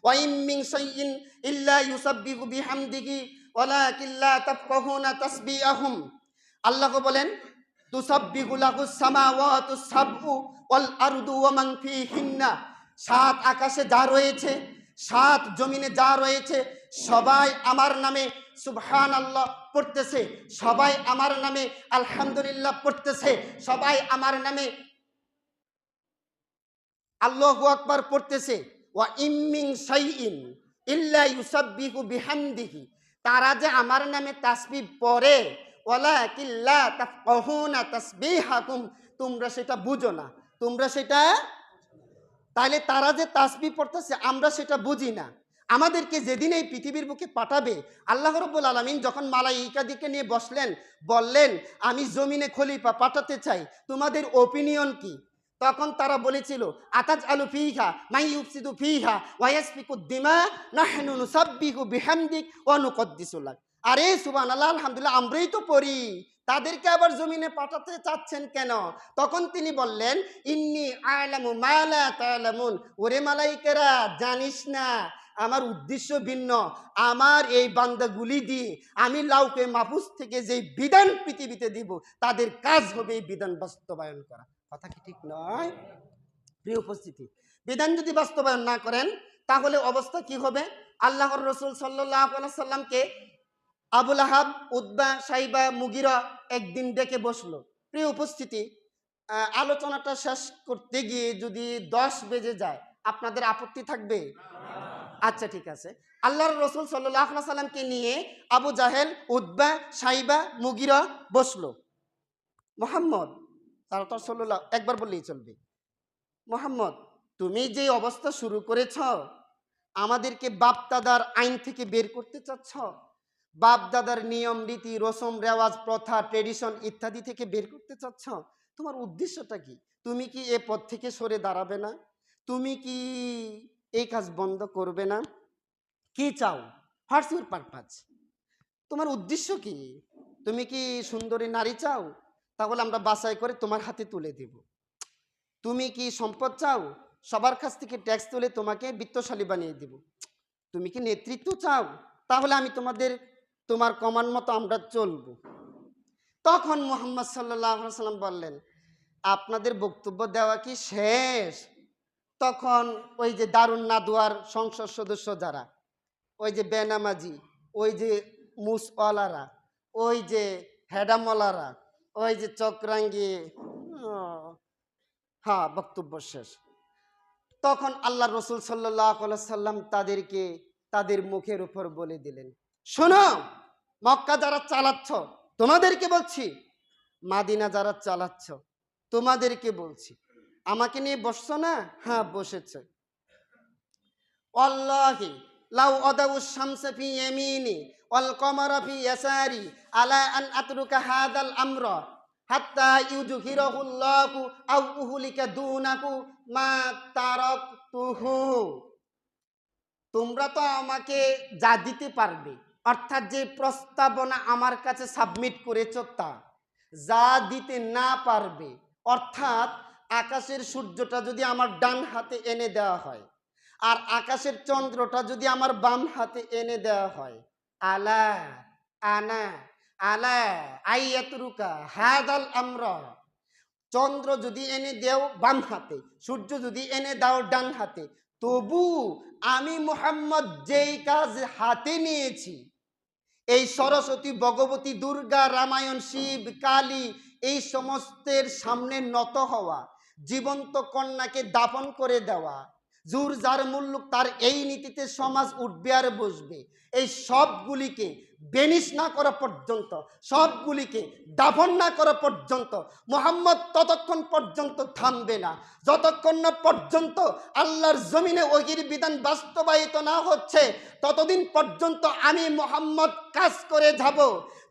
ওয়া ইম মিন শাইইন ইল্লা ইউসাব্বিহু বিহামদিহি ওয়ালাকিন লা তাফকাহুনা তাসবিহাহুম। আল্লাহ বলেন তুসাব্বিহু লাহুস সামাওয়াতুস সাবউ ওয়াল আরদু ওয়া মান ফিহিন্না, সাত আকাশে যা রয়েছে, সাত জমিনে যা রয়েছে, সবাই আমার নামে সুবহানাল্লাহ পড়তেছে, সবাই আমার নামে আলহামদুলিল্লাহ পড়তেছে, সবাই আমার নামে আল্লাহু আকবার পড়তেছে। ওয়া ইম মিন শাইইন ইল্লা ইউসাব্বিহু বিহামদিহি, তারা যে আমার নামে তাসবিহ পড়ে, ওয়ালাকিন লা তাফকাহুনা তাসবিহাকুম, তোমরা সেটা বুঝো না, তোমরা সেটা, তাহলে তারা যে তাসবিহ পড়তেছে আমরা সেটা বুঝি না। আমাদেরকে যেদিন এই পৃথিবীর বুকে পাঠাবে, আল্লাহ রাব্বুল আলামিন যখন মালাইকাদিকে নিয়ে বসলেন, বললেন আমি জমিনে খলিফা পাঠাতে চাই, তোমাদের ওপিনিয়ন কি? তখন তারা বলেছিল আতাজ আলু ফিহা মাই ইউফসিদু ফিহা ওয়া ইয়াসফিকু দিমা নাহনু নুসাব্বিহু বিহামদিক ওয়া নুকদ্দিসু লাক। আরে সুবহানাল্লাহ, আলহামদুলিল্লাহ আমরাই তো পড়ি, তাদেরকে আবার জমিনে পাঠাতে চাচ্ছেন কেন? তখন তিনি বললেন ইন্নী আ'লামু মা লা তা'লামুন, ওরে মালাইকেরা জানিস না, আমার উদ্দেশ্য ভিন্ন। আমার এই বান্দাগুলি দিয়ে আমি লাউকে মাহফুজ থেকে যে বিধান পৃথিবীতে দিব, তাদের কাজ হবে এই বিধান বাস্তবায়ন করা। কথা কি ঠিক নয়? প্রিয় উপস্থিতি, বিধান যদি বাস্তবায়ন না করেন তাহলে অবস্থা কি হবে? আল্লাহর রাসূল সাল্লাল্লাহু আলাইহি সাল্লামকে আবু লাহাব, উতবা, সাইবা, মুগিরা একদিন ডেকে বসলো। প্রিয় উপস্থিতি, আলোচনাটা শেষ করতে গিয়ে যদি 10 বেজে যায় আপনাদের আপত্তি থাকবে? আচ্ছা ঠিক আছে। আল্লাহর রাসূল সাল্লাল্লাহু আলাইহি সাল্লামকে নিয়ে আবু জাহেল, উতবা, সাইবা, মুগিরা বসলো। মুহাম্মদ তারা তো সাল্লাল্লাহু একবার বললেই চলবে, মুহাম্মদ তুমি যে অবস্থা শুরু করেছ, আমাদেরকে বাপদাদার আইন থেকে বের করতে চাচ্ছ, বাপদাদার নিয়ম রীতি রসম রেওয়াজ প্রথা ট্রেডিশন ইত্যাদি থেকে বের করতে চাচ্ছ, তোমার উদ্দেশ্যটা কি? তুমি কি এ পথ থেকে সরে দাঁড়াবে না? তুমি কি এই কাজ বন্ধ করবে না? কি চাও? What's your purpose? তোমার উদ্দেশ্য কি? তুমি কি সুন্দরী নারী চাও? তাহলে আমরা বাছাই করে তোমার হাতে তুলে দেব। তুমি কি সম্পদ চাও? সবার কাছ থেকে ট্যাক্স তুলে তোমাকে বিত্তশালী বানিয়ে দেব। তুমি কি নেতৃত্ব চাও? তাহলে আমি তোমার কমান্ড মতো আমরা চলব। তখন মুহাম্মদ সাল্লাল্লাহু আলাইহি সাল্লাম বললেন আপনাদের বক্তব্য দেওয়া কি শেষ? তখন ওই যে দারুন নাদুয়ার সংসদ সদস্য যারা, ওই যে বেনামাজি, ওই যে মুসওয়ালারা, ওই যে হেডামলারা, ওই যে চক্রাঙ্গি, হ্যাঁ বক্তব্য শেষ। তখন আল্লাহ রসুল সাল্লাল্লাহু আলাইহি সাল্লাম তাদেরকে তাদের মুখের উপর বলে দিলেন, শোনো মক্কা যারা চালাচ্ছ তোমাদেরকে বলছি, মাদিনা যারা চালাচ্ছ তোমাদেরকে বলছি, আমাকে নিয়ে বসছো না? হ্যাঁ বসেছে। ওয়াল্লাহি লাউ আদাউশ শামসা ফি ইয়ামিনি ওয়াল কমারা ফি ইয়াসারি আলা আন আতরুকা হাদাল আমরা হাত্তা ইউজহিরাহুল্লাহু আও উহলিকা দুনাকু মা তারাকতুহু। তোমরা তো আমাকে যা দিতে পারবে, অর্থাৎ যে প্রস্তাবনা আমার কাছে সাবমিট করেছ তা, যা দিতে না পারবে, অর্থাৎ আকাশের সূর্যটা যদি আমার ডান হাতে এনে দেওয়া হয় আর আকাশের চন্দ্রটা যদি আমার বাম হাতে এনে দেওয়া হয়, আলা আনা আলা আইয়াতরুকা হাদাল আমরা, চন্দ্র যদি এনে দেও বাম হাতে, সূর্য যদি এনে দাও ডান হাতে, তবু আমি মুহাম্মদ যেই কাজ হাতে নিয়েছি, এই সরস্বতী, ভগবতী, দুর্গা, রামায়ণ, শিব, কালী এই সমস্তের সামনে নত হওয়া, জীবন্ত কন্যাকে দাফন করে দেওয়া, জুর যার মুল্লুক তার এই নীতিতে সমাজ উঠবে আর বসবে, এই সবগুলিকে বেনিশ না করা পর্যন্ত, সবগুলিকে দাফন না করা পর্যন্ত মুহাম্মদ ততক্ষণ পর্যন্ত থামবে না, যতক্ষণ না পর্যন্ত আল্লাহর জমিনে ওহির বিধান বাস্তবায়িত না হচ্ছে, ততদিন পর্যন্ত আমি মুহাম্মদ কাজ করে যাব।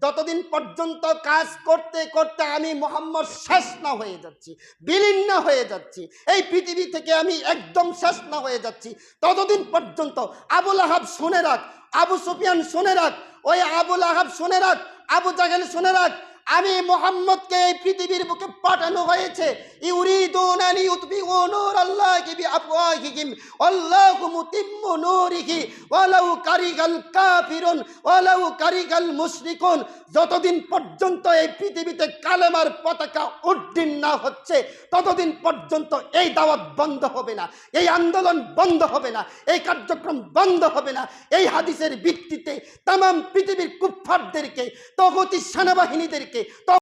যতদিন পর্যন্ত কাজ করতে করতে আমি মুহাম্মদ শেষ না হয়ে যাচ্ছি, বিলীন না হয়ে যাচ্ছি, এই পৃথিবী থেকে আমি একদম শেষ না হয়ে যাচ্ছি, ততদিন পর্যন্ত আবু লাহাব শুনে রাখ, আবু সুফিয়ান শুনে রাখ, ওই আবু লাহাব শুনে রাখ, আবু জাহেল শুনে রাখ, আমি মুহাম্মদকে এই পৃথিবীর বুকে পাঠানো হয়েছে ইউরিদুনা লিইউতফিউ নূরাল্লাহি বিআফওয়াহিহিম আল্লাহু মুতিম্মু নূরিহি ওয়ালাউ কারিহাল কাফিরুন ওয়ালাউ কারিহাল মুশরিকুন। যতদিন পর্যন্ত এই পৃথিবীতে কালেমার পতাকা উড্ডীন না হচ্ছে ততদিন পর্যন্ত এই দাওয়াত বন্ধ হবে না, এই আন্দোলন বন্ধ হবে না, এই কার্যক্রম বন্ধ হবে না। এই হাদিসের ভিত্তিতে তামাম পৃথিবীর কুফফারদেরকে, তগুতি সেনাবাহিনীদেরকে